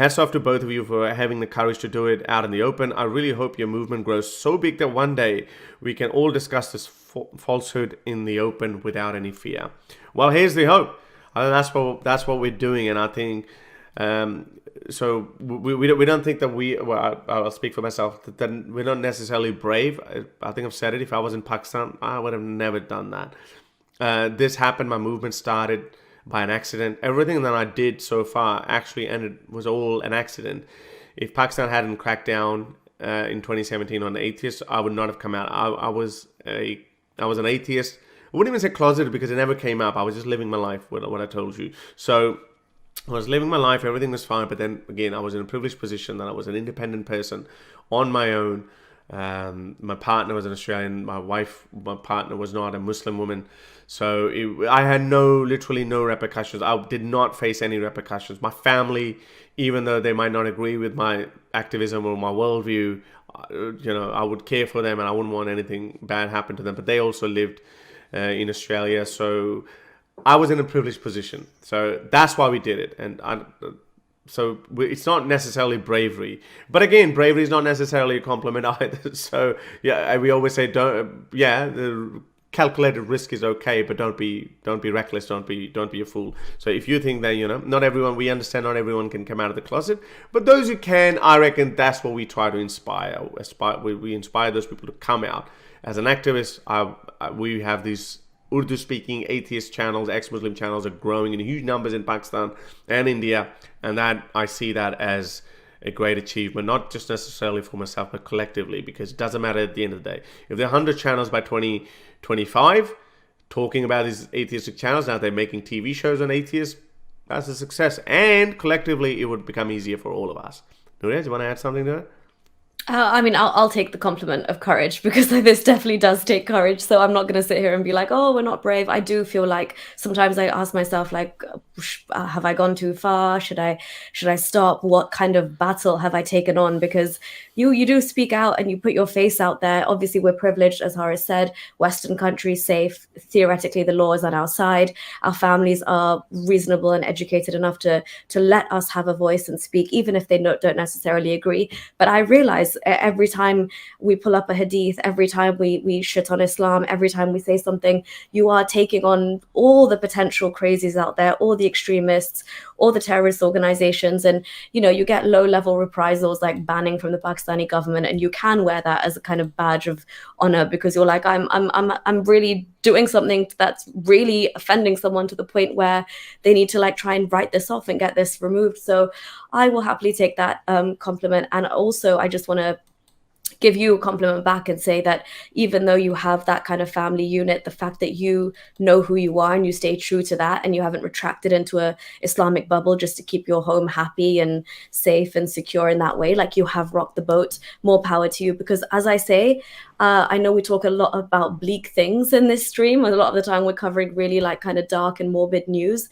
Hats off to both of you for having the courage to do it out in the open. I really hope your movement grows so big that one day we can all discuss this falsehood in the open without any fear. Well, here's the hope. That's what we're doing, and I think so. We don't think that I'll speak for myself. That we're not necessarily brave. I think I've said it. If I was in Pakistan, I would have never done that. This happened. My movement started by an accident. Everything that I did so far actually was all an accident. If Pakistan hadn't cracked down in 2017 on atheists, I would not have come out. I was an atheist. I wouldn't even say closeted because it never came up. I was just living my life, what I told you. So I was living my life, everything was fine, but then again, I was in a privileged position that I was an independent person on my own. My partner was an Australian. My partner was not a Muslim woman. So I had literally no repercussions. I did not face any repercussions. My family, even though they might not agree with my activism or my worldview, I would care for them and I wouldn't want anything bad happen to them. But they also lived in Australia, so I was in a privileged position. So that's why we did it. It's not necessarily bravery, but again, bravery is not necessarily a compliment either. So yeah, we always say the calculated risk is okay, but don't be reckless, don't be a fool. So if you think that not everyone, we understand not everyone can come out of the closet, but those who can, I reckon that's what we try to inspire. We inspire those people to come out. As an activist, we have these Urdu-speaking atheist channels, ex-Muslim channels are growing in huge numbers in Pakistan and India, and that I see that as a great achievement, not just necessarily for myself, but collectively, because it doesn't matter at the end of the day. If there are 100 channels by 2025 talking about these atheistic channels, now they're making TV shows on atheists, that's a success, and collectively it would become easier for all of us. Nuria, do you want to add something to that? I'll take the compliment of courage because this definitely does take courage. So I'm not going to sit here and be like, oh, we're not brave. I do feel like sometimes I ask myself, like, have I gone too far? Should I stop? What kind of battle have I taken on? Because you do speak out and you put your face out there. Obviously, we're privileged, as Horace said. Western countries safe. Theoretically, the law is on our side. Our families are reasonable and educated enough to let us have a voice and speak, even if they don't necessarily agree. But I realize every time we pull up a hadith, every time we shit on Islam, every time we say something, you are taking on all the potential crazies out there, all the extremists, all the terrorist organizations, and you get low-level reprisals like banning from the Pakistani government, and you can wear that as a kind of badge of honor because you're like, I'm really doing something that's really offending someone to the point where they need to like try and write this off and get this removed. So I will happily take that compliment. And also I just want to give you a compliment back and say that even though you have that kind of family unit, the fact that you know who you are and you stay true to that and you haven't retracted into a Islamic bubble just to keep your home happy and safe and secure in that way, like you have rocked the boat, more power to you. Because as I say, I know we talk a lot about bleak things in this stream, and a lot of the time we're covering really like kind of dark and morbid news.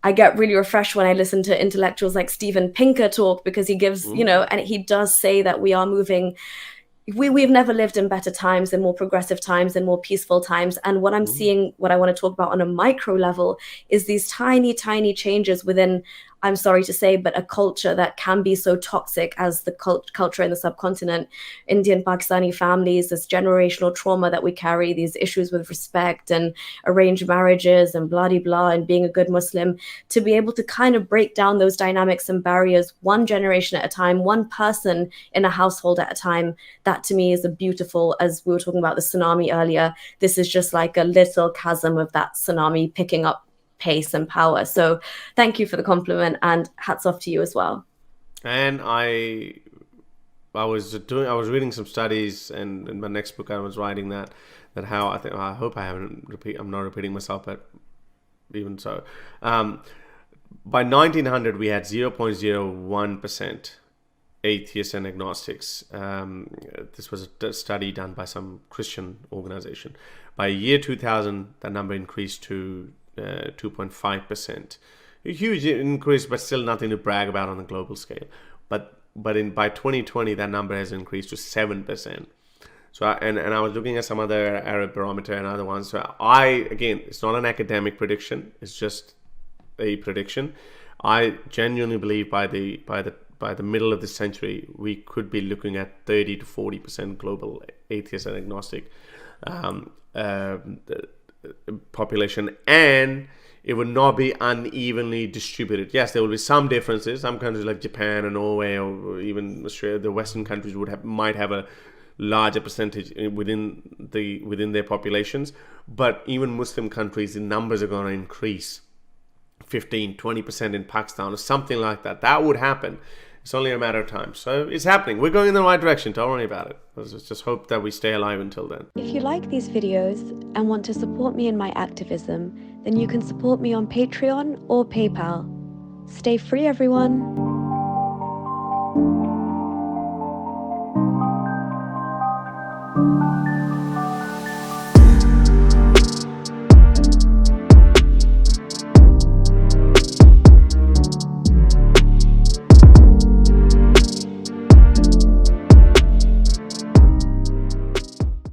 I get really refreshed when I listen to intellectuals like Steven Pinker talk because he gives, and he does say that we are moving. We've never lived in better times and more progressive times and more peaceful times. And what I'm seeing, what I want to talk about on a micro level is these tiny, tiny changes within, I'm sorry to say, but a culture that can be so toxic as the culture in the subcontinent. Indian Pakistani families, this generational trauma that we carry, these issues with respect and arranged marriages and blah, blah, blah, and being a good Muslim, to be able to kind of break down those dynamics and barriers one generation at a time, one person in a household at a time. That to me is a beautiful, as we were talking about the tsunami earlier, this is just like a little chasm of that tsunami picking up pace and power. So thank you for the compliment and hats off to you as well. And I was reading some studies, and in my next book I was writing that how I hope I'm not repeating myself, but even so, by 1900 we had 0.01% atheists and agnostics. This was a study done by some Christian organization. By year 2000, that number increased to 2.5%. A huge increase, but still nothing to brag about on a global scale. But by 2020, that number has increased to 7%. So I was looking at some other Arab barometer and other ones. So again, it's not an academic prediction. It's just a prediction. I genuinely believe by the middle of this century, we could be looking at 30 to 40% global atheist and agnostic um, uh, population, and it would not be unevenly distributed. Yes, there will be some differences. Some countries like Japan and Norway, or even Australia, the Western countries might have a larger percentage within their populations. But even Muslim countries, the numbers are going to increase 15-20% in Pakistan or something like that. That would happen. It's only a matter of time. So it's happening. We're going in the right direction. Don't worry about it. Let's just hope that we stay alive until then. If you like these videos and want to support me in my activism, then you can support me on Patreon or PayPal. Stay free, everyone.